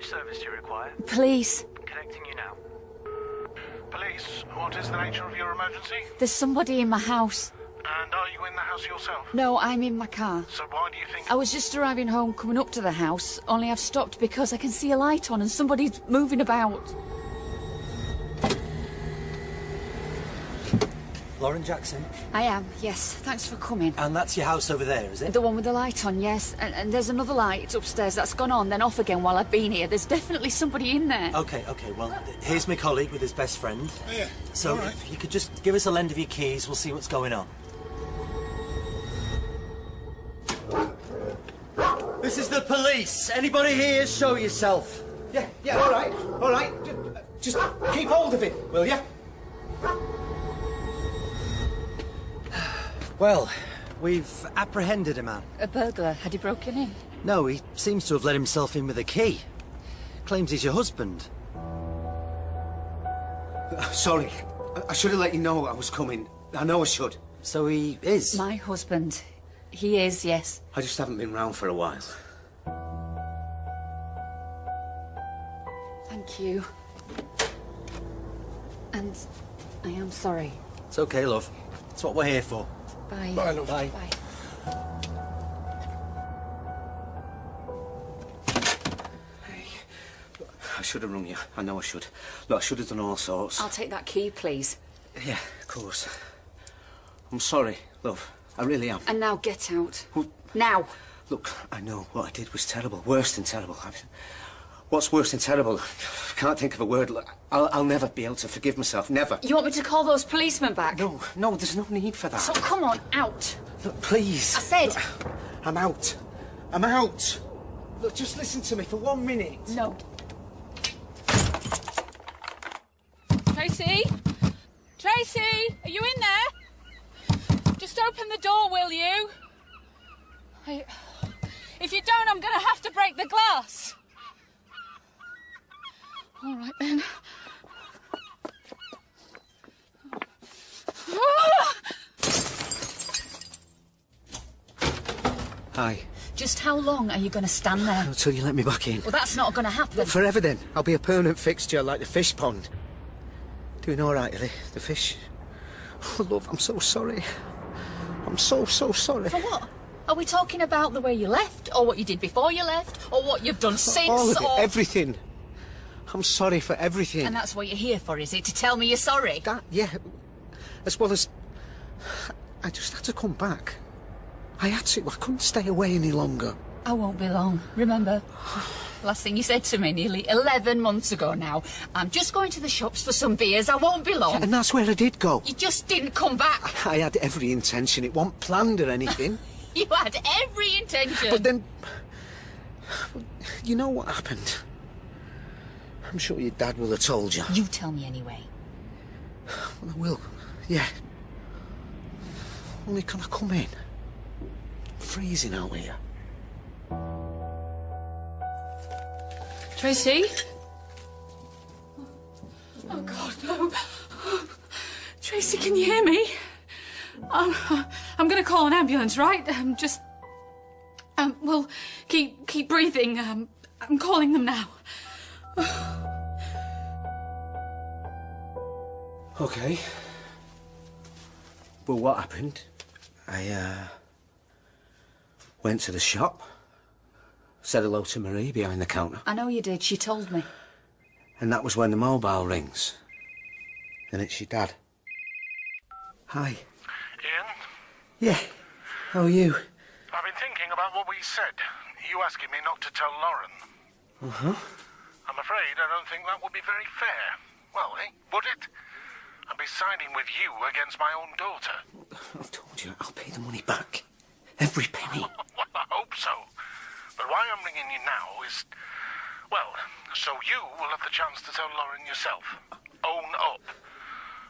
Which service do you require? Police. Connecting you now. Police, what is the nature of your emergency? There's somebody in my house. And are you in the house yourself? No, I'm in my car. So why do you think... I was just arriving home, coming up to the house, only I've stopped because I can see a light on and somebody's moving about. Lauren Jackson. I am, yes. Thanks for coming. And that's your house over there, is it? The one with the light on, yes. And there's another light upstairs that's gone on, then off again while I've been here. There's definitely somebody in there. OK, well, here's my colleague with his best friend. Oh, yeah. So right. if you could just give us a lend of your keys, we'll see what's going on. This is the police. Anybody here, show yourself. Yeah, all right. Just keep hold of it, will ya? Well, we've apprehended a man. A burglar. Had he broken in? No, he seems to have let himself in with a key. Claims he's your husband. Sorry, I should have let you know I was coming. I know I should. So he is? My husband. He is, yes. I just haven't been round for a while. Thank you. And I am sorry. It's OK, love. It's what we're here for. Bye. Bye, love. Bye. Bye. I should have rung you. I know I should. Look, I should have done all sorts. I'll take that key, please. Yeah, of course. I'm sorry, love. I really am. And now get out. Well, Now. look, I know what I did was terrible. Worse than terrible. What's worse than terrible? I can't think of a word. Look, I'll never be able to forgive myself. Never. You want me to call those policemen back? No, there's no need for that. So come on, out. Look, please. I said... Look, I'm out. I'm out. Look, just listen to me for 1 minute. No. Tracy? Tracy, are you in there? Just open the door, will you? If you don't, I'm going to have to break the glass. All right, then. Hi. Just how long are you going to stand there? Until you let me back in. Well, that's not going to happen. Forever then. I'll be a permanent fixture like the fish pond. Doing all right, Ellie? The fish? Oh, love, I'm so sorry. I'm so sorry. For what? Are we talking about the way you left, or what you did before you left, or what you've done since, all of it, or... everything. I'm sorry for everything. And that's what you're here for, is it? To tell me you're sorry? That, yeah. As well as... I just had to come back. I had to. I couldn't stay away any longer. I won't be long. Remember? Last thing you said to me nearly 11 months ago now. I'm just going to the shops for some beers. I won't be long. Yeah, and that's where I did go. You just didn't come back. I had every intention. It wasn't planned or anything. You had every intention. But then... You know what happened? I'm sure your dad will have told you. You tell me anyway. Well, I will. Yeah. Only can I come in? I'm freezing out here. Tracy? Oh, God, no. Tracy, can you hear me? I'm going to call an ambulance, right? Well, keep breathing. I'm calling them now. OK. Well, what happened? I, went to the shop, said hello to Marie behind the counter. I know you did. She told me. And that was when the mobile rings. And it's your dad. Hi. Ian? Yeah. How are you? I've been thinking about what we said. You asking me not to tell Lauren. Uh-huh. I'm afraid I don't think that would be very fair. Well, would it? I'd be siding with you against my own daughter. I've told you, I'll pay the money back. Every penny. Well, I hope so. But why I'm ringing you now is... Well, so you will have the chance to tell Lauren yourself. Own up.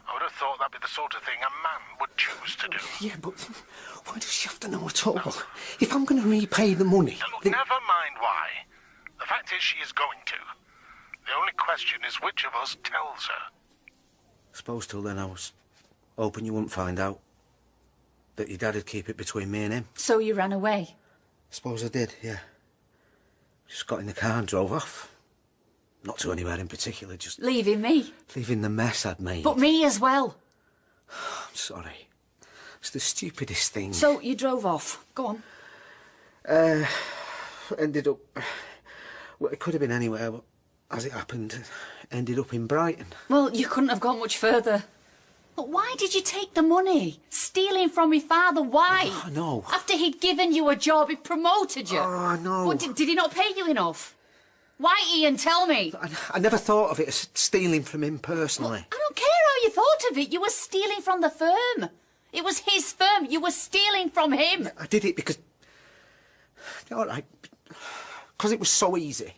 I would have thought that'd be the sort of thing a man would choose to do. Yeah, but why does she have to know at all? If I'm going to repay the money... Look, never mind why. The fact is she is going to. The only question is which of us tells her. Suppose till then I was hoping you wouldn't find out. That your dad'd keep it between me and him. So you ran away? Suppose I did, yeah. Just got in the car and drove off. Not to anywhere in particular, just... Leaving me? Leaving the mess I'd made. But me as well. I'm sorry. It's the stupidest thing. So you drove off. Go on. Ended up... Well, it could have been anywhere, but as it happened, ended up in Brighton. Well, you couldn't have gone much further. But why did you take the money? Stealing from my father, why? Oh, no. After he'd given you a job, he promoted you. Oh, no. What, did he not pay you enough? Why, Ian, tell me? I never thought of it as stealing from him personally. Well, I don't care how you thought of it. You were stealing from the firm. It was his firm. You were stealing from him. I did it because... All right. Because it was so easy.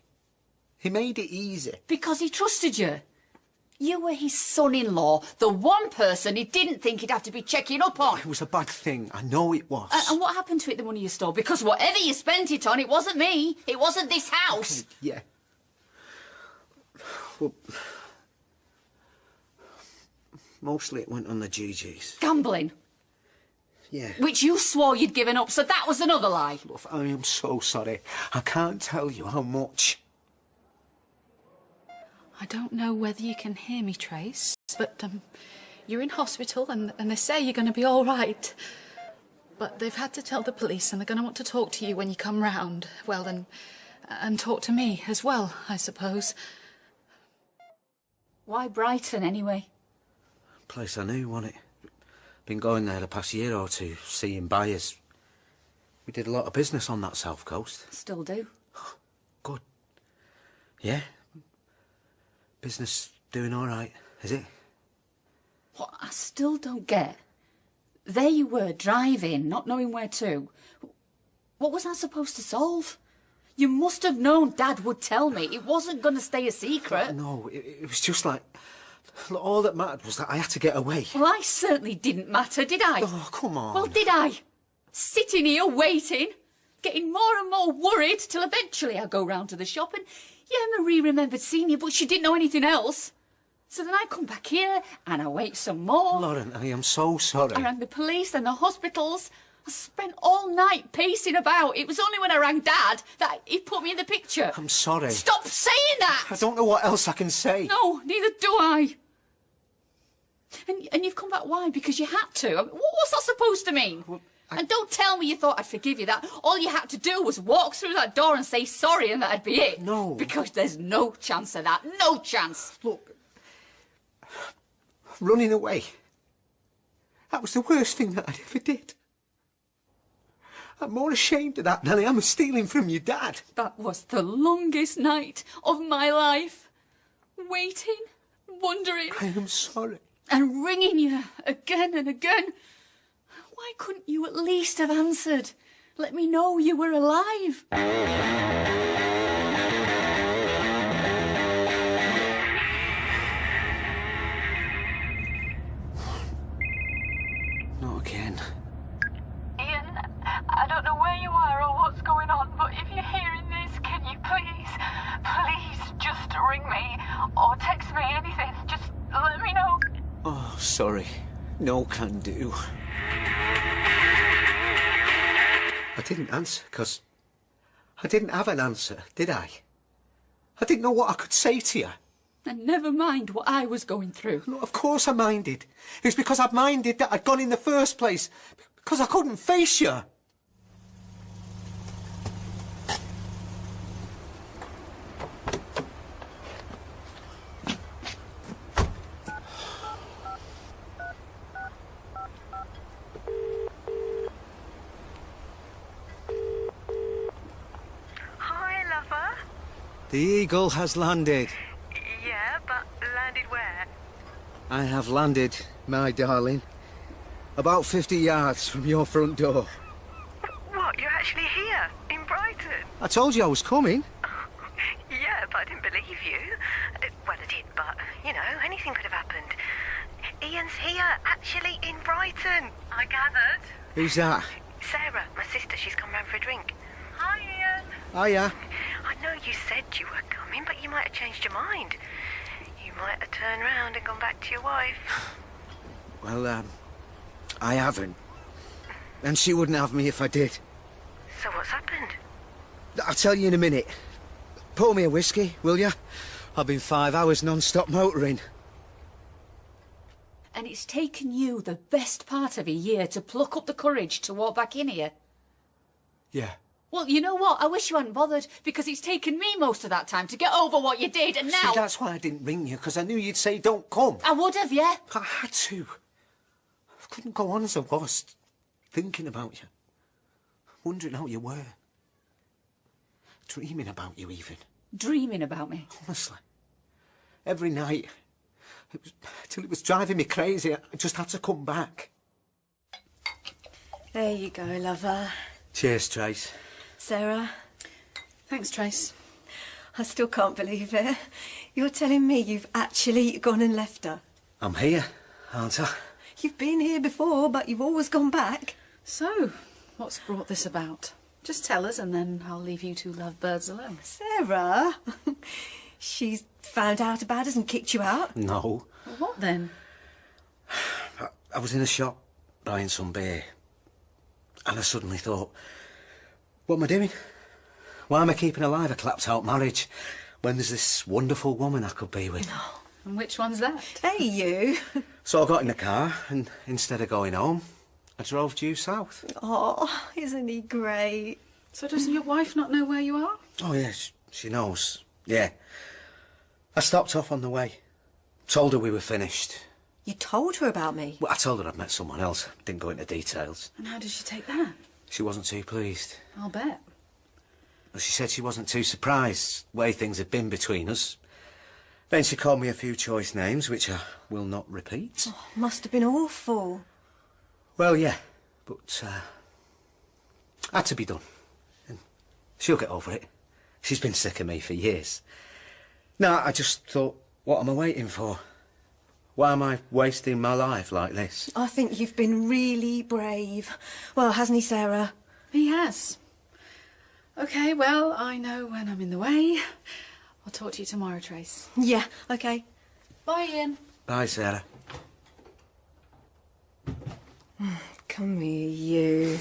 He made it easy. Because he trusted you. You were his son-in-law, the one person he didn't think he'd have to be checking up on. It was a bad thing. I know it was. And what happened to it, the money you stole? Because whatever you spent it on, it wasn't me. It wasn't this house. Okay, yeah. Well, mostly it went on the GGs. Gambling. Yeah. Which you swore you'd given up, so that was another lie. Love, I am so sorry. I can't tell you how much. I don't know whether you can hear me, Trace, but you're in hospital and they say you're going to be all right. But they've had to tell the police and they're going to want to talk to you when you come round. Well, and talk to me as well, I suppose. Why Brighton, anyway? Place I knew, wasn't it? Been going there the past year or two, seeing buyers. We did a lot of business on that south coast. Still do. Good. Yeah. Business doing all right, is it? What I still don't get. There you were, driving, not knowing where to. What was I supposed to solve? You must have known Dad would tell me. It wasn't going to stay a secret. No, it was just like... All that mattered was that I had to get away. Well, I certainly didn't matter, did I? Oh, come on. Well, did I? Sitting here waiting, getting more and more worried till eventually I go round to the shop and... Yeah, Marie remembered seeing you, but she didn't know anything else. So then I come back here and I wait some more. Lauren, I am so sorry. I rang the police and the hospitals. I spent all night pacing about. It was only when I rang Dad that he put me in the picture. I'm sorry. Stop saying that! I don't know what else I can say. No, neither do I. And you've come back why? Because you had to. I mean, what's that supposed to mean? Well, And don't tell me you thought I'd forgive you that. All you had to do was walk through that door and say sorry and that'd be it. No. Because there's no chance of that. No chance. Look, running away. That was the worst thing that I ever did. I'm more ashamed of that than I am of stealing from your dad. That was the longest night of my life. Waiting, wondering. I am sorry. And ringing you again and again. Why couldn't you at least have answered? Let me know you were alive. Not again. Ian, I don't know where you are or what's going on, but if you're hearing this, can you please just ring me or text me, anything. Just let me know. Oh, sorry. No can do. I didn't answer because I didn't have an answer, did I? I didn't know what I could say to you. And never mind what I was going through. No, of course I minded. It was because I minded that I'd gone in the first place. Because I couldn't face you. The Eagle has landed. Yeah, but landed where? I have landed, my darling, about 50 yards from your front door. What, you're actually here, in Brighton? I told you I was coming. Yeah, but I didn't believe you. Well, I did, but, you know, anything could have happened. Ian's here, actually in Brighton. I gathered. Who's that? Sarah, my sister, she's come round for a drink. Hi, Ian. Hiya. I know you said you were coming, but you might have changed your mind. You might have turned round and gone back to your wife. Well, I haven't. And she wouldn't have me if I did. So what's happened? I'll tell you in a minute. Pour me a whiskey, will you? I've been 5 hours non-stop motoring. And it's taken you the best part of a year to pluck up the courage to walk back in here? Yeah. Well, you know what? I wish you hadn't bothered, because it's taken me most of that time to get over what you did, and now... See, that's why I didn't ring you, because I knew you'd say don't come. I would have, yeah. I had to. I couldn't go on as I was, thinking about you. Wondering how you were. Dreaming about you, even. Dreaming about me? Honestly. Every night. Till it was driving me crazy. I just had to come back. There you go, lover. Cheers, Trace. Sarah. Thanks, Trace. I still can't believe it. You're telling me you've actually gone and left her? I'm here, aren't I? You've been here before, but you've always gone back. So, what's brought this about? Just tell us and then I'll leave you two lovebirds alone. Sarah? She's found out about us and kicked you out? No. Well, what then? I was in a shop buying some beer. And I suddenly thought, what am I doing? Why am I keeping alive a clapped-out marriage when there's this wonderful woman I could be with? And which one's that? Hey, you. So I got in the car, and instead of going home, I drove due south. Oh, isn't he great? So doesn't your wife not know where you are? Oh, yeah, she knows. Yeah. I stopped off on the way. Told her we were finished. You told her about me? Well, I told her I'd met someone else. Didn't go into details. And how did she take that? She wasn't too pleased. I'll bet. Well, she said she wasn't too surprised the way things had been between us. Then she called me a few choice names, which I will not repeat. Oh, must have been awful. Well, yeah, but had to be done. And she'll get over it. She's been sick of me for years. No, I just thought, what am I waiting for? Why am I wasting my life like this? I think you've been really brave. Well, hasn't he, Sarah? He has. OK, well, I know when I'm in the way. I'll talk to you tomorrow, Trace. Yeah, OK. Bye, Ian. Bye, Sarah. Come here, you.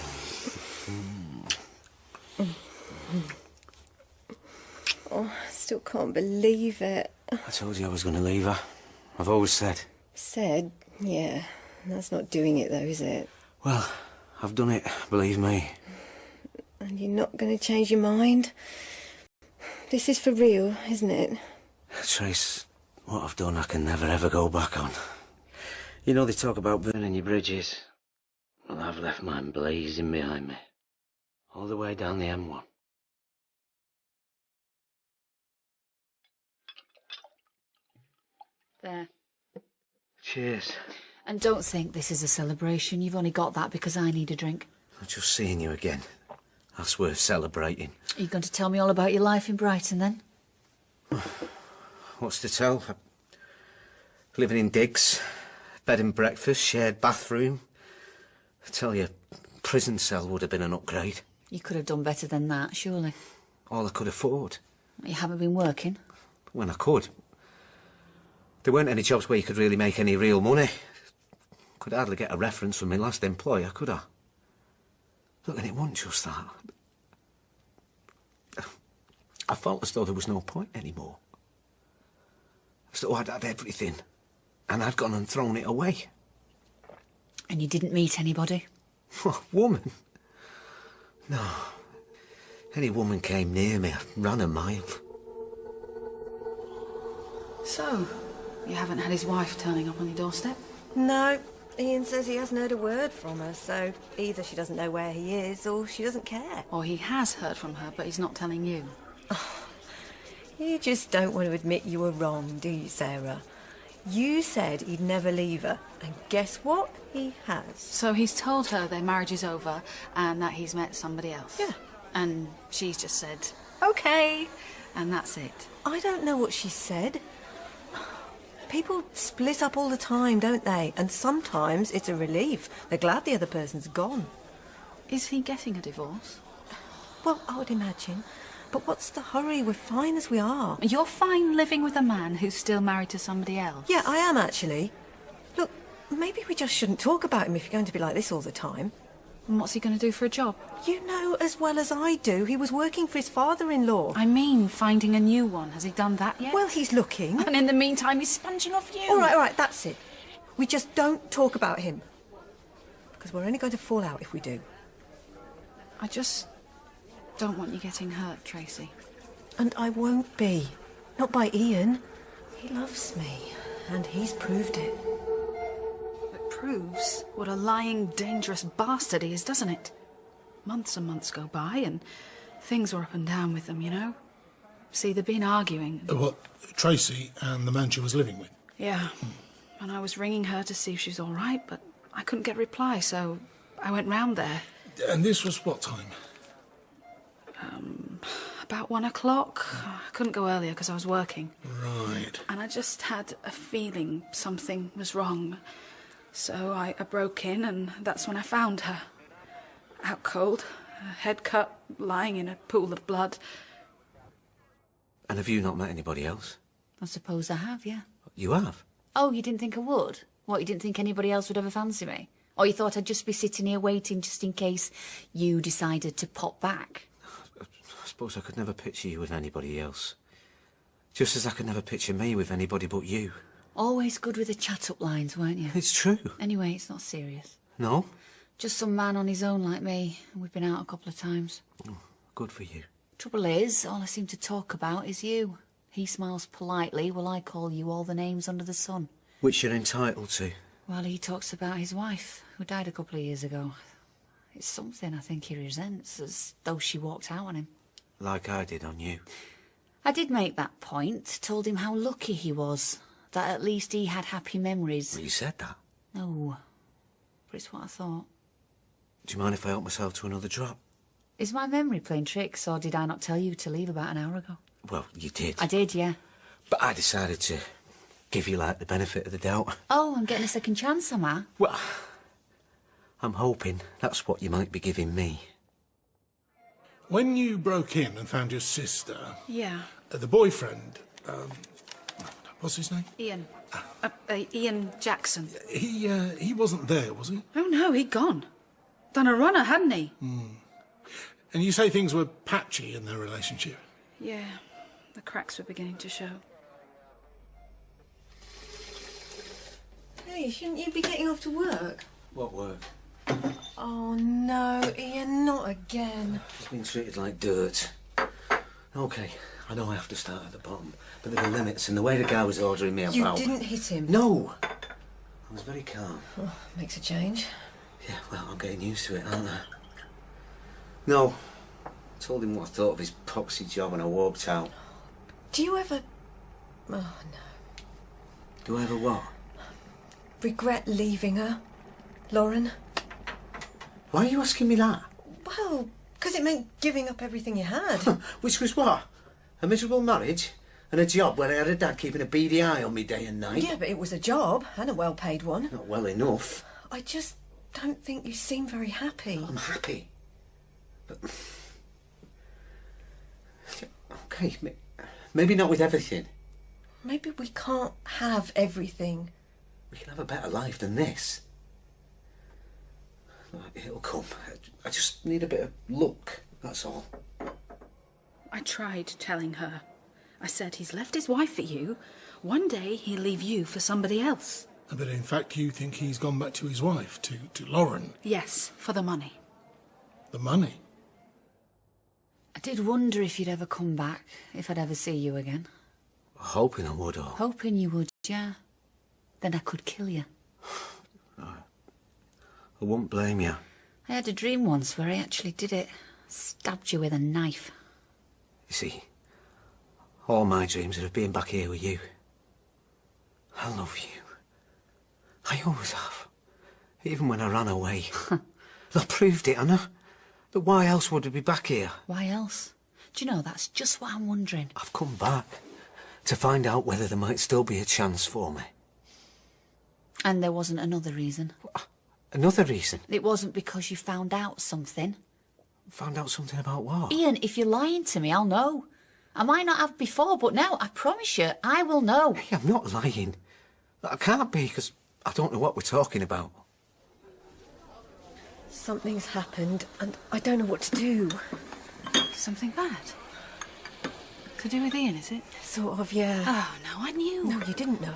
Oh, I still can't believe it. I told you I was going to leave her. I've always said. Said? Yeah. That's not doing it, though, is it? Well, I've done it, believe me. And you're not going to change your mind? This is for real, isn't it? Trace, what I've done I can never ever go back on. You know they talk about burning your bridges. Well, I've left mine blazing behind me. All the way down the M1. There. Cheers. And don't think this is a celebration. You've only got that because I need a drink. Just seeing you again. That's worth celebrating. Are you going to tell me all about your life in Brighton, then? What's to tell? Living in digs, bed and breakfast, shared bathroom. I tell you, prison cell would have been an upgrade. You could have done better than that, surely. All I could afford. You haven't been working? When I could. There weren't any jobs where you could really make any real money. Could hardly get a reference from my last employer, could I? Look, and it wasn't just that. I felt as though there was no point anymore. As though I'd had everything, and I'd gone and thrown it away. And you didn't meet anybody? What, woman? No. Any woman came near me, I ran a mile. So, you haven't had his wife turning up on your doorstep? No. Ian says he hasn't heard a word from her, so either she doesn't know where he is or she doesn't care. Or he has heard from her, but he's not telling you. Oh, you just don't want to admit you were wrong, do you, Sarah? You said he'd never leave her, and guess what? He has. So he's told her their marriage is over and that he's met somebody else? Yeah. And she's just said, OK. And that's it? I don't know what she said. People split up all the time, don't they? And sometimes it's a relief. They're glad the other person's gone. Is he getting a divorce? Well, I would imagine. But what's the hurry? We're fine as we are. You're fine living with a man who's still married to somebody else? Yeah, I am, actually. Look, maybe we just shouldn't talk about him if you're going to be like this all the time. And what's he going to do for a job? You know as well as I do, he was working for his father-in-law. I mean, finding a new one. Has he done that yet? Well, he's looking. And in the meantime, he's sponging off you. All right, that's it. We just don't talk about him. Because we're only going to fall out if we do. I just don't want you getting hurt, Tracy. And I won't be. Not by Ian. He loves me. And he's proved it. It proves what a lying, dangerous bastard he is, doesn't it? Months and months go by and things are up and down with them, you know? See, they've been arguing. What, Tracy and the man she was living with? Yeah. And I was ringing her to see if she's all right, but I couldn't get a reply, so I went round there. And this was what time? About 1 o'clock. I couldn't go earlier because I was working. Right. And I just had a feeling something was wrong. So I broke in, and that's when I found her. Out cold, her head cut, lying in a pool of blood. And have you not met anybody else? I suppose I have, yeah. You have? Oh, you didn't think I would? What, you didn't think anybody else would ever fancy me? Or you thought I'd just be sitting here waiting just in case you decided to pop back? I suppose I could never picture you with anybody else. Just as I could never picture me with anybody but you. Always good with the chat-up lines, weren't you? It's true. Anyway, it's not serious. No? Just some man on his own like me, and we've been out a couple of times. Oh, good for you. Trouble is, all I seem to talk about is you. He smiles politely while I call you all the names under the sun. Which you're entitled to. Well, he talks about his wife, who died a couple of years ago. It's something I think he resents, as though she walked out on him. Like I did on you. I did make that point, told him how lucky he was, that at least he had happy memories. Well, you said that. No, but it's what I thought. Do you mind if I help myself to another drop? Is my memory playing tricks, or did I not tell you to leave about an hour ago? Well, you did. I did, yeah. But I decided to give you, like, the benefit of the doubt. Oh, I'm getting a second chance, am I? Well, I'm hoping that's what you might be giving me. When you broke in and found your sister... Yeah. The boyfriend, what's his name? Ian. Ian Jackson. He wasn't there, was he? Oh, no, he'd gone. Done a runner, hadn't he? And you say things were patchy in their relationship? Yeah, the cracks were beginning to show. Hey, shouldn't you be getting off to work? What work? Oh, no, Ian, not again. It's been treated like dirt. OK, I know I have to start at the bottom, but there were limits, and the way the guy was ordering me about... You didn't hit him? No! I was very calm. Oh, makes a change. Yeah, well, I'm getting used to it, aren't I? No. I told him what I thought of his poxy job and I walked out. Do you ever... Oh, no. Do I ever what? Regret leaving her, Lauren? Why are you asking me that? Well, because it meant giving up everything you had. Which was what? A miserable marriage? And a job where I had a dad keeping a beady eye on me day and night? Yeah, but it was a job, and a well-paid one. Not well enough. I just don't think you seem very happy. I'm happy. But... OK, maybe not with everything. Maybe we can't have everything. We can have a better life than this. It'll come. I just need a bit of luck, that's all. I tried telling her. I said, he's left his wife for you. One day he'll leave you for somebody else. But in fact, you think he's gone back to his wife, to Lauren? Yes, for the money. The money? I did wonder if you'd ever come back, if I'd ever see you again. Hoping I would, or... Hoping you would, yeah. Then I could kill you. I won't blame you. I had a dream once where I actually did it. Stabbed you with a knife. You see, all my dreams are of being back here with you. I love you. I always have. Even when I ran away. I proved it, Anna. But why else would I be back here? Why else? Do you know, that's just what I'm wondering. I've come back to find out whether there might still be a chance for me. And there wasn't another reason? Another reason? It wasn't because you found out something? Found out something about what? Ian, if you're lying to me, I'll know. I might not have before, but now, I promise you, I will know. Hey, I'm not lying. I can't be, because I don't know what we're talking about. Something's happened and I don't know what to do. Something bad? To do with Ian, is it? Sort of, yeah. Oh, no, I knew. No, you didn't know.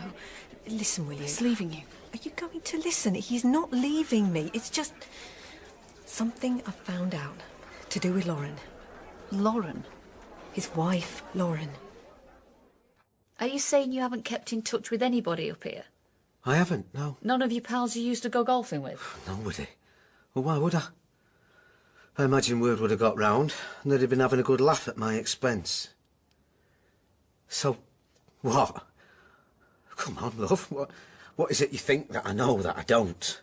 Listen, William. He's leaving you. Are you going to listen? He's not leaving me. It's just something I found out to do with Lauren. Lauren? His wife, Lauren. Are you saying you haven't kept in touch with anybody up here? I haven't, no. None of your pals you used to go golfing with? Nobody. Well, why would I? I imagine word would have got round and they'd have been having a good laugh at my expense. So, what? Come on, love. What is it you think that I know that I don't?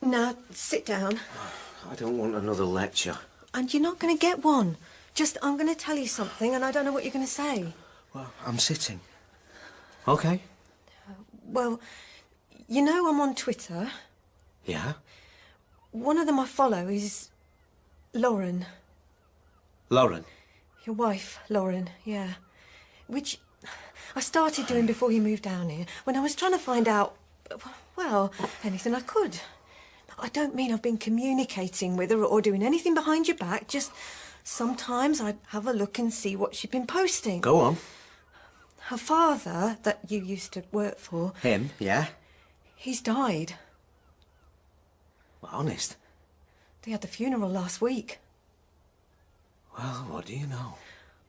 Now, sit down. I don't want another lecture. And you're not going to get one. Just, I'm going to tell you something and I don't know what you're going to say. Well, I'm sitting. OK. Well, you know I'm on Twitter. Yeah? One of them I follow is Lauren. Lauren? Your wife, Lauren, yeah. Which I started doing before you moved down here, when I was trying to find out, well, anything I could. I don't mean I've been communicating with her or doing anything behind your back, just sometimes I'd have a look and see what she'd been posting. Go on. Her father, that you used to work for... Him, yeah? He's died. Well, honest? They had the funeral last week. Well, what do you know?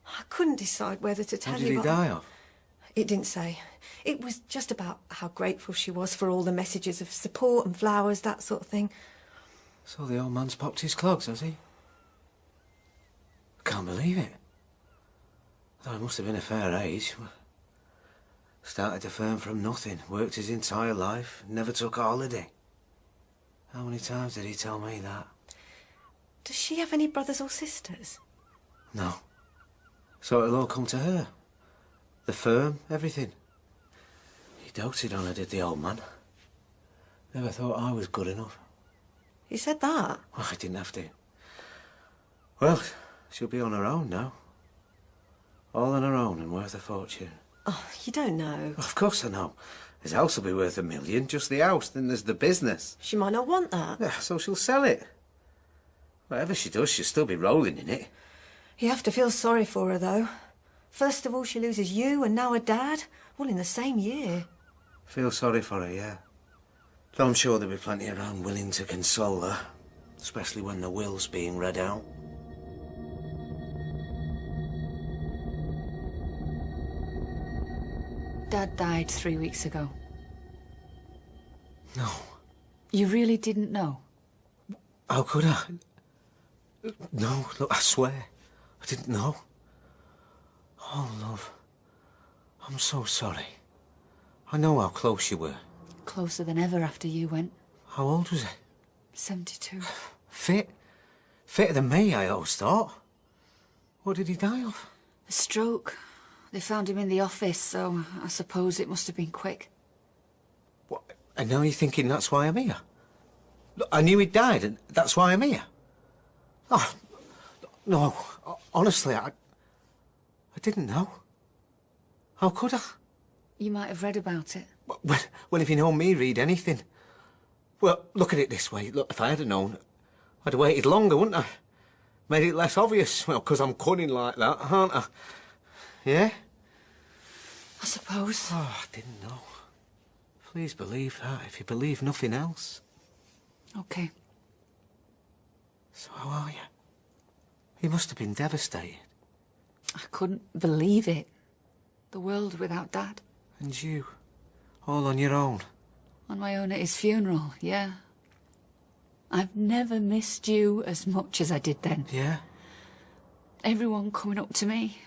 I couldn't decide whether to tell What you... did he die of? It didn't say. It was just about how grateful she was for all the messages of support and flowers, that sort of thing. So the old man's popped his clogs, has he? I can't believe it. Though he must have been a fair age. Started a firm from nothing, worked his entire life, never took a holiday. How many times did he tell me that? Does she have any brothers or sisters? No. So it'll all come to her. The firm, everything. He doted on her, did the old man. Never thought I was good enough. He said that? Well, I didn't have to. Well, she'll be on her own now. All on her own and worth a fortune. Oh, you don't know. Of course I know. His house will be worth $1 million, just the house. Then there's the business. She might not want that. Yeah, so she'll sell it. Whatever she does, she'll still be rolling in it. You have to feel sorry for her, though. First of all, she loses you and now her dad, all in the same year. Feel sorry for her, yeah. Though I'm sure there'll be plenty around willing to console her, especially when the will's being read out. Dad died 3 weeks ago. No. You really didn't know? How could I? No, look, I swear. I didn't know. Oh, love. I'm so sorry. I know how close you were. Closer than ever after you went. How old was he? 72. Fit. Fitter than me, I always thought. What did he die of? A stroke. They found him in the office, so I suppose it must have been quick. What? And now you're thinking that's why I'm here? Look, I knew he died, and that's why I'm here. Oh, no. Honestly, I didn't know. How could I? You might have read about it. Well, if you know me, read anything. Well, look at it this way. Look, if I had known, I'd have waited longer, wouldn't I? Made it less obvious. Well, 'cause I'm cunning like that, aren't I? Yeah? I suppose. Oh, I didn't know. Please believe that, if you believe nothing else. OK. So how are you? You must have been devastated. I couldn't believe it. The world without Dad. And you? All on your own? On my own at his funeral, yeah. I've never missed you as much as I did then. Yeah? Everyone coming up to me,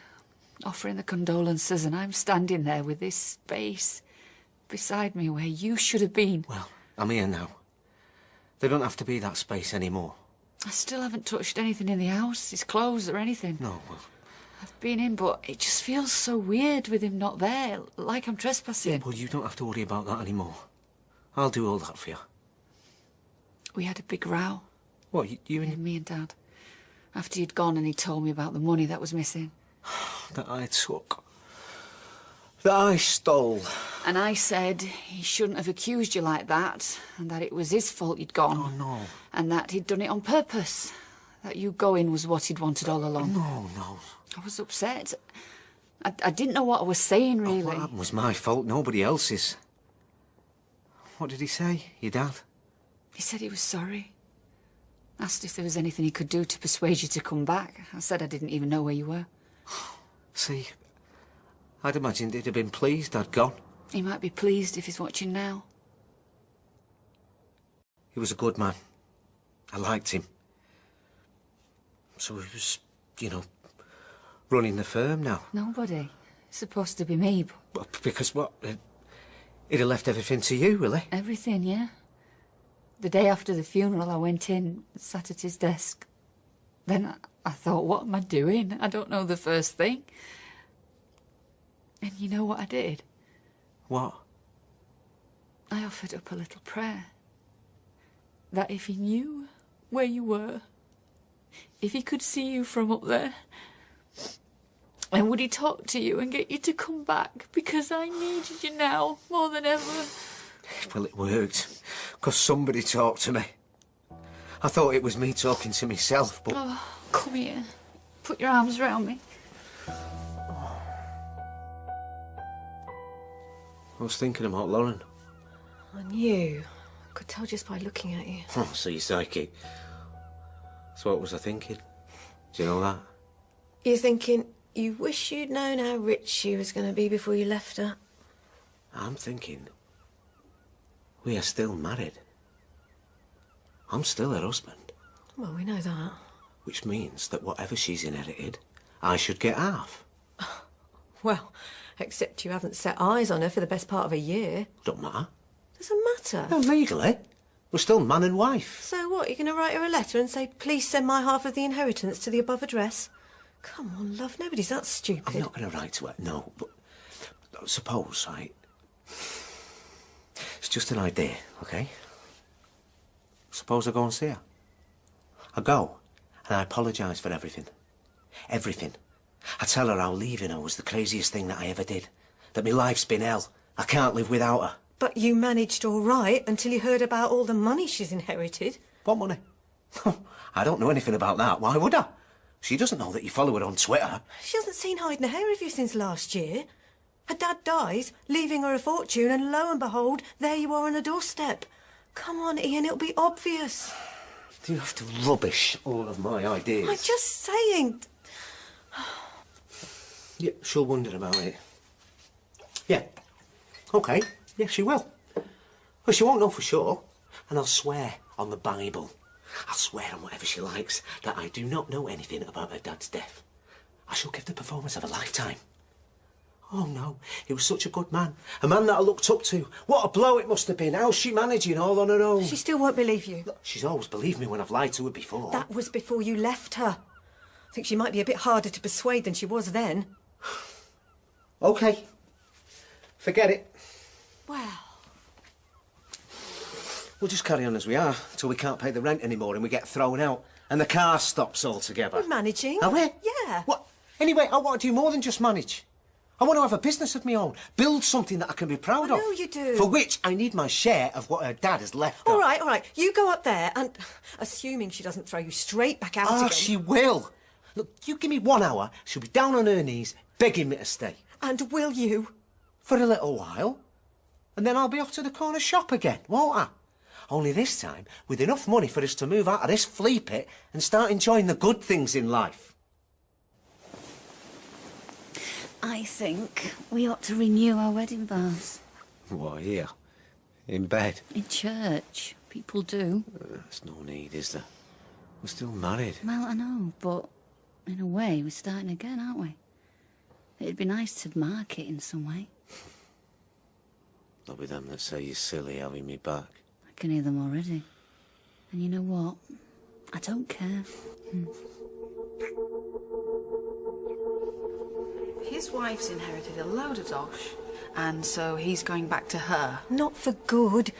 offering the condolences, and I'm standing there with this space beside me where you should have been. Well, I'm here now. There don't have to be that space anymore. I still haven't touched anything in the house, his clothes or anything. No, well... I've been in, but it just feels so weird with him not there, like I'm trespassing. Well, you don't have to worry about that anymore. I'll do all that for you. We had a big row. What, you and... Me and Dad. After you'd gone and he told me about the money that was missing. That I took. That I stole. And I said he shouldn't have accused you like that, and that it was his fault you'd gone. Oh, no. And that he'd done it on purpose. That you going was what he'd wanted all along. No. I was upset. I didn't know what I was saying, really. What happened was my fault, nobody else's. What did he say, your dad? He said he was sorry. Asked if there was anything he could do to persuade you to come back. I said I didn't even know where you were. See, I'd imagined he'd have been pleased I'd gone. He might be pleased if he's watching now. He was a good man. I liked him. So he was, you know, running the firm now. Nobody. It's supposed to be me, but because what? He'd have left everything to you, will he? Everything, yeah. The day after the funeral, I went in, sat at his desk. Then I thought, what am I doing? I don't know the first thing. And you know what I did? What? I offered up a little prayer. That if he knew where you were, if he could see you from up there, and would he talk to you and get you to come back? Because I needed you now more than ever. Well, it worked. Because somebody talked to me. I thought it was me talking to myself, but... Oh, come here. Put your arms around me. I was thinking about Lauren. I knew. I could tell just by looking at you. Oh, so you're psychic. So what was I thinking? Do you know that? You're thinking, you wish you'd known how rich she was going to be before you left her. I'm thinking, we are still married. I'm still her husband. Well, we know that. Which means that whatever she's inherited, I should get half. Well, except you haven't set eyes on her for the best part of a year. Don't matter. Doesn't matter. No, legally. We're still man and wife. So what, you're going to write her a letter and say, please send my half of the inheritance to the above address? Come on, love, nobody's that stupid. I'm not going to write to her, no, but suppose, right? It's just an idea, OK? Suppose I go and see her. I go, and I apologise for everything. Everything. I tell her how leaving her was the craziest thing that I ever did. That my life's been hell. I can't live without her. But you managed all right until you heard about all the money she's inherited. What money? I don't know anything about that. Why would I? She doesn't know that you follow her on Twitter. She hasn't seen hide nor hair of you since last year. Her dad dies, leaving her a fortune, and lo and behold, there you are on a doorstep. Come on, Ian, it'll be obvious. Do you have to rubbish all of my ideas? I'm just saying. Yeah, she'll wonder about it. Yeah. OK. Yeah, she will. Well, she won't know for sure. And I'll swear on the Bible. I'll swear on whatever she likes that I do not know anything about her dad's death. I shall give the performance of a lifetime. Oh, no, he was such a good man. A man that I looked up to. What a blow it must have been. How's she managing all on her own? She still won't believe you. Look, she's always believed me when I've lied to her before. That was before you left her. I think she might be a bit harder to persuade than she was then. OK. Forget it. Well... We'll just carry on as we are, till we can't pay the rent anymore and we get thrown out. And the car stops altogether. We're managing. Are we? Yeah. What? Anyway, I want to do more than just manage. I want to have a business of my own. Build something that I can be proud of. I know you do. For which I need my share of what her dad has left her. All right. You go up there and... Assuming she doesn't throw you straight back out again... She will. Look, you give me 1 hour, she'll be down on her knees, begging me to stay. And will you? For a little while. And then I'll be off to the corner shop again, won't I? Only this time, with enough money for us to move out of this flea pit and start enjoying the good things in life. I think we ought to renew our wedding vows. What, here? In bed? In church. People do. There's no need, is there? We're still married. Well, I know, but in a way, we're starting again, aren't we? It'd be nice to mark it in some way. There'll be them that say you're silly having me back. I can hear them already. And you know what? I don't care. His wife's inherited a load of dosh, and so he's going back to her. Not for good.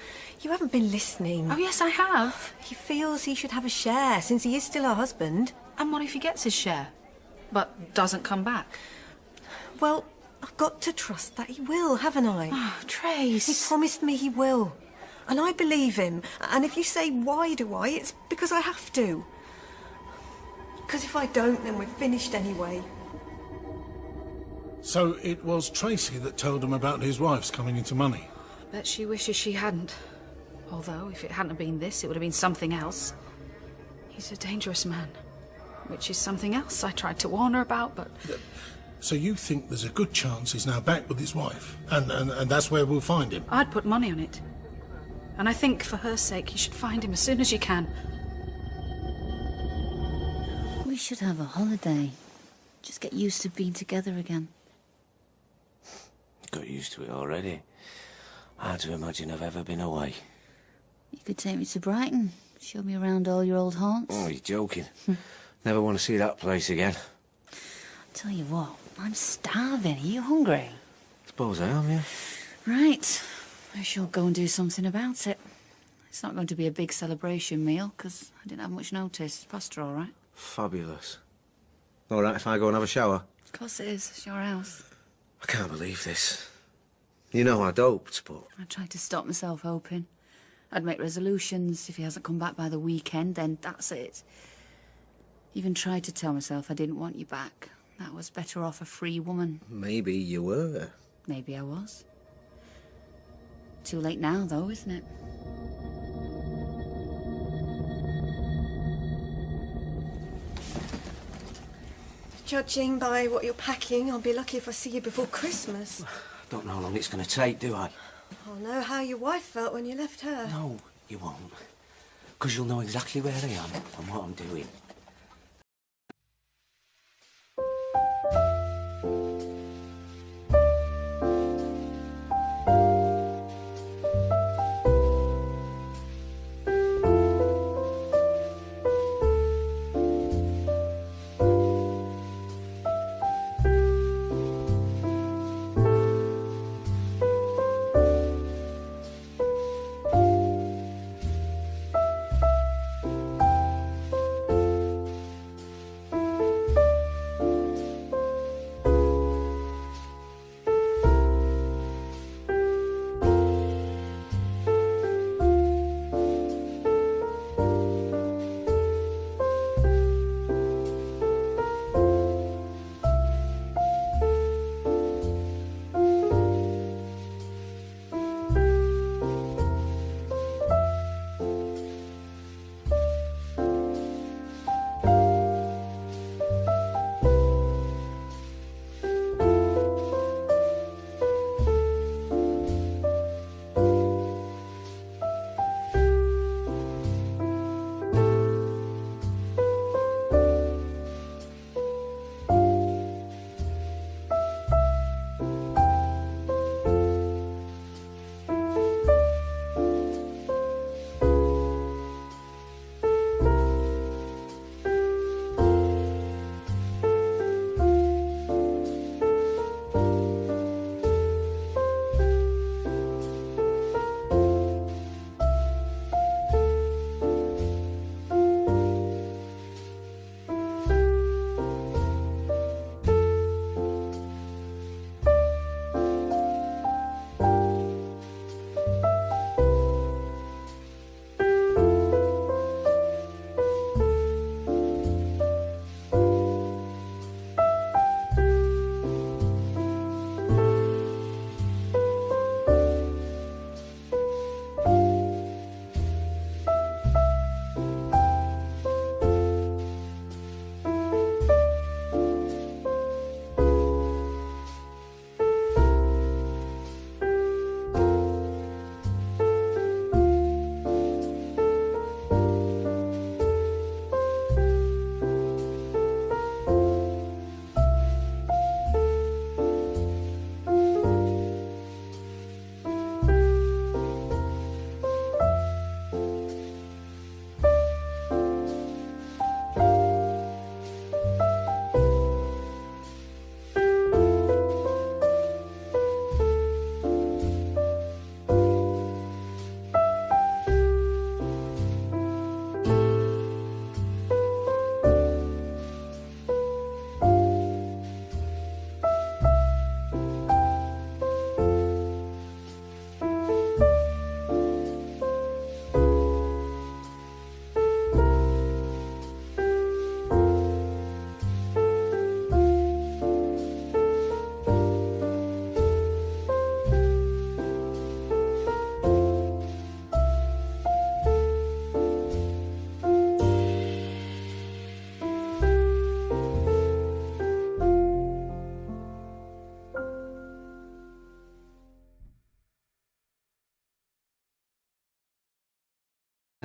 You haven't been listening. Oh, yes, I have. He feels he should have a share, since he is still her husband. And what if he gets his share, but doesn't come back? Well, I've got to trust that he will, haven't I? Oh, Trace. He promised me he will. And I believe him. And if you say, why do I, it's because I have to. Because if I don't, then we're finished anyway. So it was Tracy that told him about his wife's coming into money? I bet she wishes she hadn't. Although, if it hadn't have been this, it would have been something else. He's a dangerous man. Which is something else I tried to warn her about, but... So you think there's a good chance he's now back with his wife? And that's where we'll find him? I'd put money on it. And I think, for her sake, you should find him as soon as you can. We should have a holiday. Just get used to being together again. Got used to it already. Hard to imagine I've ever been away. You could take me to Brighton. Show me around all your old haunts. Oh, you're joking. Never want to see that place again. Tell you what, I'm starving. Are you hungry? Suppose I am, yeah. Right. I shall go and do something about it. It's not going to be a big celebration meal, because I didn't have much notice. Pasta all right? Fabulous. All right if I go and have a shower? Of course it is. It's your house. I can't believe this. You know I'd hoped, but... I tried to stop myself hoping. I'd make resolutions. If he hasn't come back by the weekend, then that's it. Even tried to tell myself I didn't want you back. That was better off a free woman. Maybe you were. Maybe I was. Too late now, though, isn't it? Judging by what you're packing, I'll be lucky if I see you before Christmas. I don't know how long it's going to take, do I? I'll know how your wife felt when you left her. No, you won't. Because you'll know exactly where I am and what I'm doing.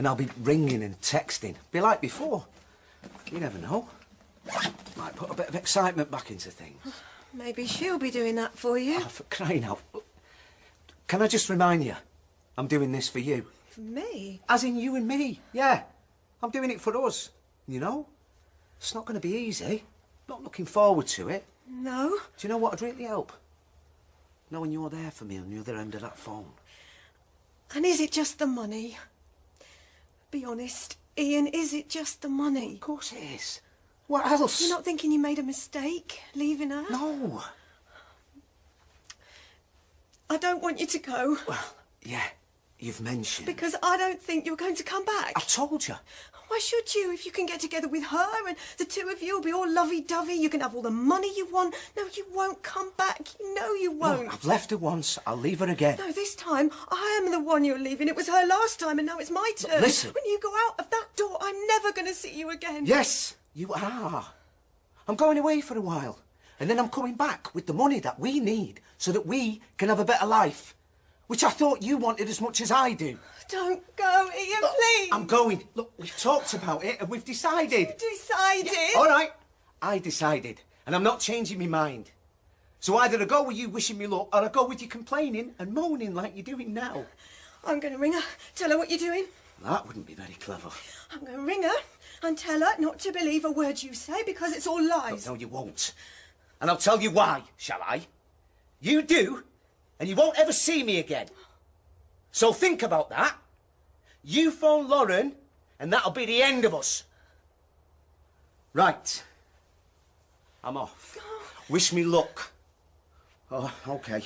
And I'll be ringing and texting. Be like before. You never know. Might put a bit of excitement back into things. Maybe she'll be doing that for you. Oh, for crying out. Can I just remind you, I'm doing this for you. For me? As in you and me, yeah. I'm doing it for us, you know? It's not going to be easy. Not looking forward to it. No. Do you know what would really help? Knowing you're there for me on the other end of that phone. And is it just the money? Be honest, Ian, is it just the money? Of course it is. What else? You're not thinking you made a mistake, leaving her? No. I don't want you to go. Well, yeah, you've mentioned. Because I don't think you're going to come back. I told you. Why should you? If you can get together with her and the two of you will be all lovey-dovey, you can have all the money you want. No, you won't come back. You know you won't. No, I've left her once. I'll leave her again. No, this time, I am the one you're leaving. It was her last time and now it's my turn. But listen. When you go out of that door, I'm never going to see you again. Yes, you are. I'm going away for a while. And then I'm coming back with the money that we need so that we can have a better life. Which I thought you wanted as much as I do. Don't go, Ian, Look, please. I'm going. Look, we've talked about it and we've decided. Decided? Yeah, all right, I decided. And I'm not changing my mind. So either I go with you wishing me luck or I go with you complaining and moaning like you're doing now. I'm going to ring her, tell her what you're doing. That wouldn't be very clever. I'm going to ring her and tell her not to believe a word you say because it's all lies. No, you won't. And I'll tell you why, shall I? You do, and you won't ever see me again. So think about that. You phone Lauren, and that'll be the end of us. Right. I'm off. Wish me luck. Oh, OK.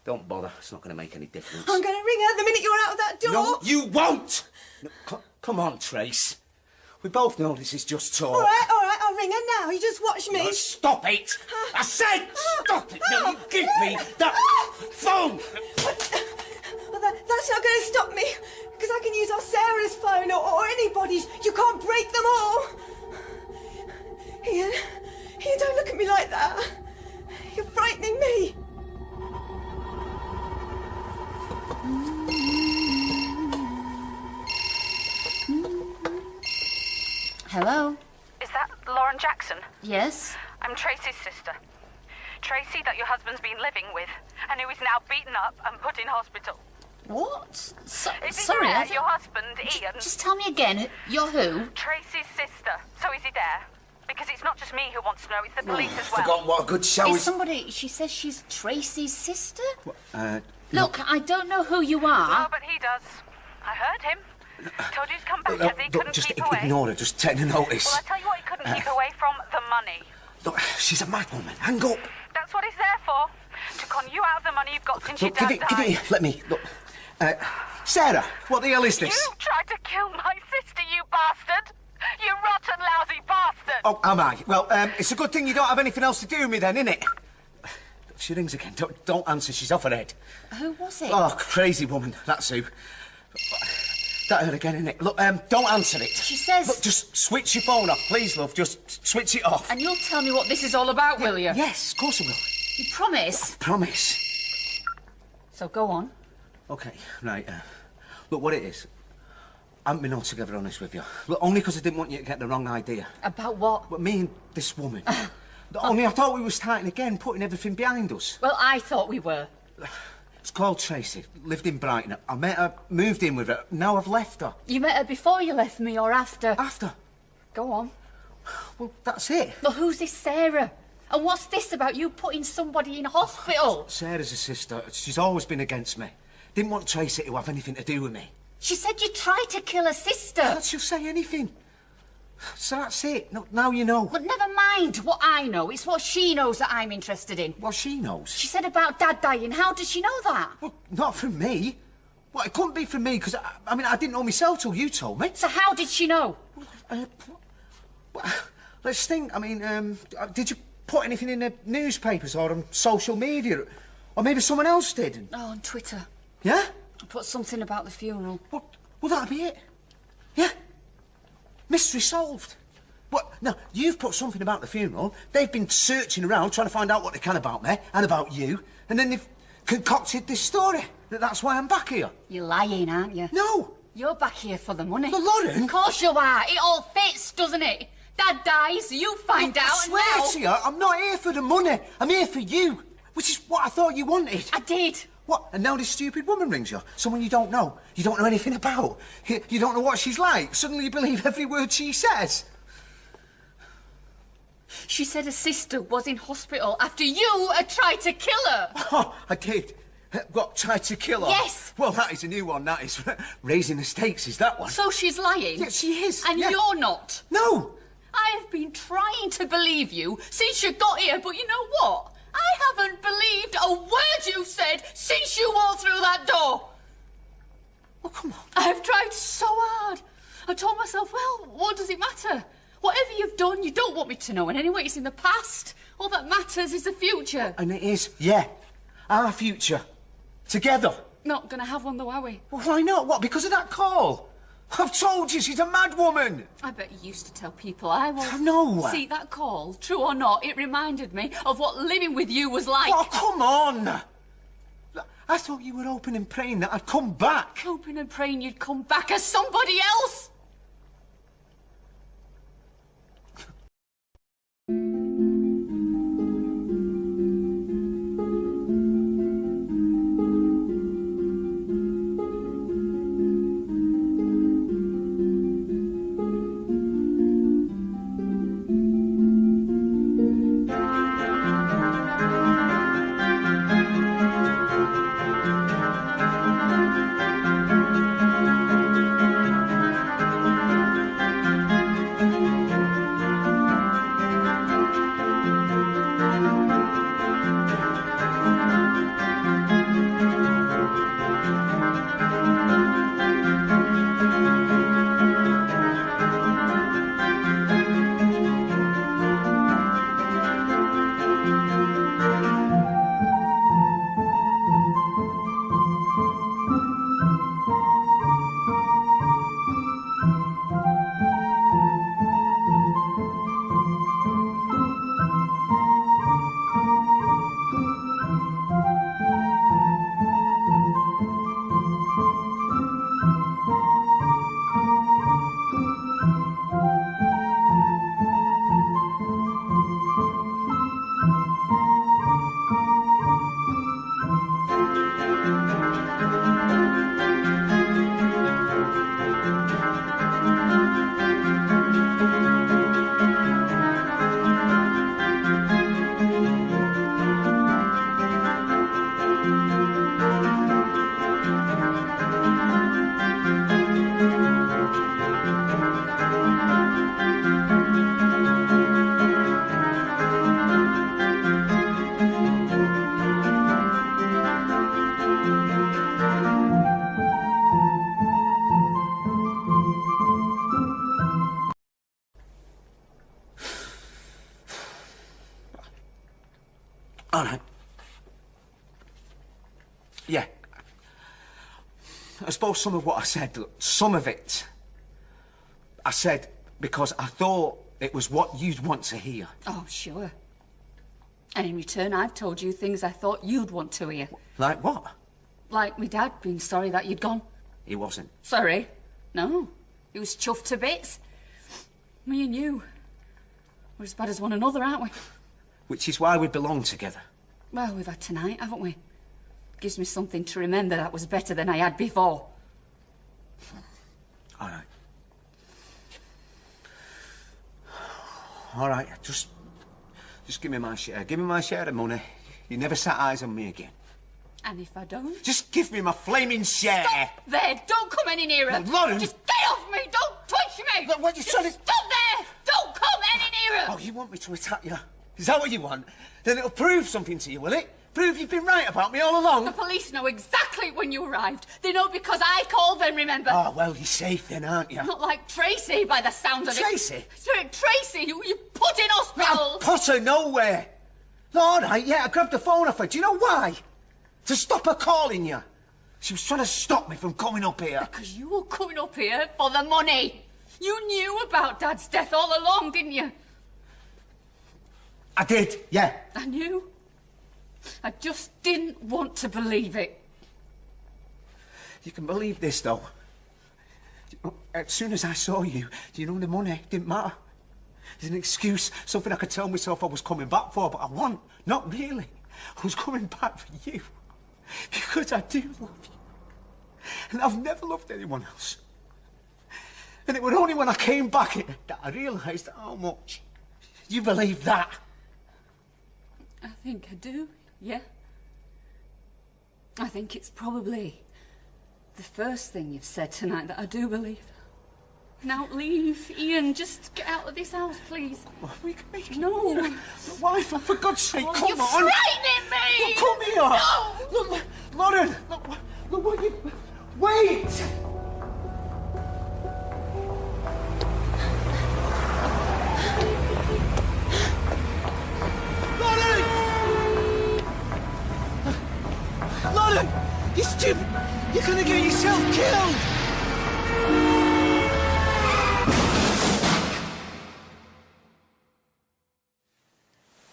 Don't bother. It's not going to make any difference. I'm going to ring her the minute you're out of that door. No, you won't! No, come on, Trace. We both know this is just talk. All right, I'll ring her now. You just watch me. No, stop it! I said stop it! No, you give me that phone! Well, that's not going to stop me, because I can use our Sarah's phone or anybody's. You can't break them all. Ian, don't look at me like that. You're frightening me. Hello? Is that Lauren Jackson? Yes? I'm Tracy's sister. Tracy that your husband's been living with, and who is now beaten up and put in hospital. What? Is he Sorry, there, I don't... your husband, Ian? Just tell me again, you're who? Tracy's sister. So is he there? Because it's not just me who wants to know, it's the police as well. Forgotten what a good show Is is. somebody... She says she's Tracy's sister? No. Look, I don't know who you are. Oh, but he does. I heard him. Told you to come back, as he couldn't just keep away. ignore her, just take the notice. Well, I tell you what he couldn't keep away from, the money. Look, she's a mad woman. Hang up. That's what he's there for. To con you out of the money you've got since your Look, dad give died. it here. Let me. Look. Sarah, what the hell is this? You tried to kill my sister, you bastard! You rotten, lousy bastard! Oh, am I? Well, it's a good thing you don't have anything else to do with me then, innit? She rings again. Don't answer. She's off her head. Who was it? Oh, crazy woman. That's who. That her again, innit? Look, don't answer it. She says... Look, just switch your phone off, please, love. Just switch it off. And you'll tell me what this is all about, will you? Yes, of course I will. You promise? Promise. So go on. OK, right. Look, what it is, I haven't been altogether honest with you. Look, only because I didn't want you to get the wrong idea. About what? But me and this woman. Only I thought we were starting again, putting everything behind us. Well, I thought we were. It's called Tracy. Lived in Brighton. I met her, moved in with her. Now I've left her. You met her before you left me or after? After. Go on. Well, that's it. Well, who's this Sarah? And what's this about you putting somebody in hospital? Sarah's a sister. She's always been against me. Didn't want Tracy to have anything to do with me. She said you tried to kill her sister. She'll say anything. So that's it. No, now you know. But never mind what I know. It's what she knows that I'm interested in. What she knows? She said about Dad dying. How does she know that? Well, not from me. Well, it couldn't be from me, because, I mean, I didn't know myself till you told me. So how did she know? Let's think. I mean, did you put anything in the newspapers or on social media? Or maybe someone else did? Oh, on Twitter. Yeah? I put something about the funeral. Well, that'll be it. Yeah? Mystery solved. What? No, you've put something about the funeral. They've been searching around trying to find out what they can about me and about you. And then they've concocted this story. That's why I'm back here. You're lying, aren't you? No, You're back here for the money. But Lauren... Of course you are. It all fits, doesn't it? Dad dies, you find out, I swear to you, I'm not here for the money. I'm here for you, which is what I thought you wanted. I did. What? And now this stupid woman rings you? Someone you don't know anything about. You don't know what she's like. Suddenly you believe every word she says. She said her sister was in hospital after you had tried to kill her. Oh, I did. What, tried to kill her? Yes. Well, that is a new one, that is. Raising the stakes is that one. So she's lying? Yeah, she is. And yeah. you're not? No. I have been trying to believe you since you got here, but you know what? I haven't believed a word you've said since you walked through that door. Oh, come on. I've tried so hard. I told myself, well, what does it matter? Whatever you've done, you don't want me to know. And anyway, it's in the past. All that matters is the future. And it is, yeah. Our future. Together. Not gonna have one though, are we? Well, why not? What, because of that call? I've told you, she's a mad woman. I bet you used to tell people I was. No. See, that call, true or not, it reminded me of what living with you was like. Oh, come on. I thought you were hoping and praying that I'd come back. Hoping and praying you'd come back as somebody else. All right. Yeah. I suppose some of what I said, some of it, I said because I thought it was what you'd want to hear. Oh, sure. And in return, I've told you things I thought you'd want to hear. Like what? Like me dad being sorry that you'd gone. He wasn't. Sorry? No. He was chuffed to bits. Me and you, we're as bad as one another, aren't we? Which is why we belong together. Well, we've had tonight, haven't we? Gives me something to remember that was better than I had before. All right. All right, just give me my share. Give me my share of money. You never set eyes on me again. And if I don't? Just give me my flaming share. Stop there! Don't come any nearer! Well, Lauren! Just get off me! Don't touch me! Look, what you trying to... Stop there! Don't come any nearer! Oh, you want me to attack you? Is that what you want? Then it'll prove something to you, will it? Prove you've been right about me all along? The police know exactly when you arrived. They know because I called them, remember? Oh, well, you're safe then, aren't you? Not like Tracy, by the sounds of Tracy? it. Tracy, who you put in hospital. I put her nowhere. All right, yeah, I grabbed the phone off her. Do you know why? To stop her calling you. She was trying to stop me from coming up here. Because you were coming up here for the money. You knew about Dad's death all along, didn't you? I did, yeah. I knew. I just didn't want to believe it. You can believe this, though. As soon as I saw you, the money didn't matter. It's an excuse, something I could tell myself I was coming back for, but I wasn't. Not really. I was coming back for you. Because I do love you. And I've never loved anyone else. And it was only when I came back that I realised how much you believe that. I think I do, yeah. I think it's probably the first thing you've said tonight that I do believe. Now leave, Ian. Just get out of this house, please. We can make it. No. Why, for God's sake, come you're on. frightening me! Look, come here. No! Look, Lauren, look what you... Wait! Lauren! You stupid! You're gonna get yourself killed!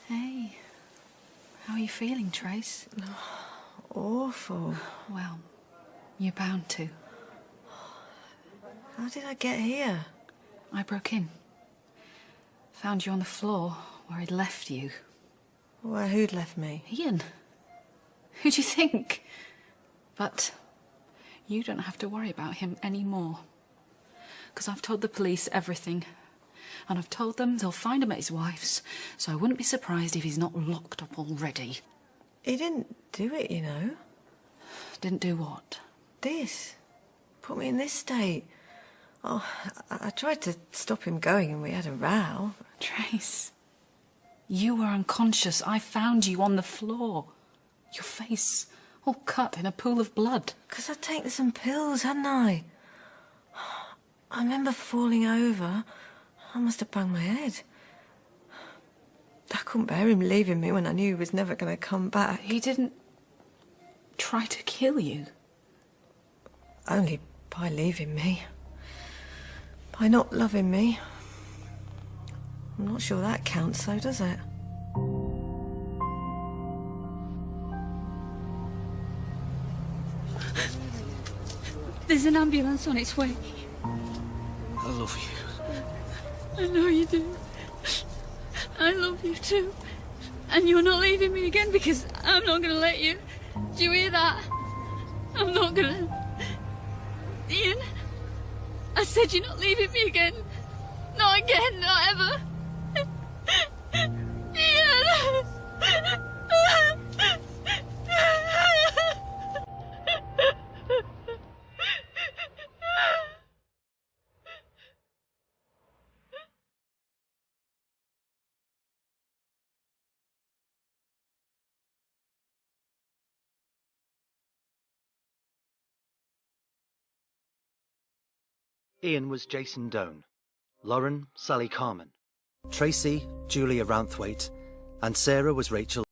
Hey, how are you feeling, Trace? Awful. Well, you're bound to. How did I get here? I broke in. Found you on the floor where I'd left you. Well, who'd left me? Ian. Who do you think? But you don't have to worry about him anymore. Because I've told the police everything. And I've told them they'll find him at his wife's, so I wouldn't be surprised if he's not locked up already. He didn't do it, you know. Didn't do what? This. Put me in this state. Oh, I tried to stop him going and we had a row. Trace, you were unconscious. I found you on the floor. Your face all cut in a pool of blood. 'Cause I'd taken some pills, hadn't I? I remember falling over. I must have banged my head. I couldn't bear him leaving me when I knew he was never going to come back. He didn't try to kill you. Only by leaving me. By not loving me. I'm not sure that counts, though, does it? There's an ambulance on its way. I love you. I know you do. I love you too. And you're not leaving me again because I'm not going to let you. Do you hear that? I'm not going to... Ian, I said you're not leaving me again. Not again, not ever. Ian! Ian was Jason Doan, Lauren, Sally Carmen, Tracy, Julia Rounthwaite, and Sarah was Rachel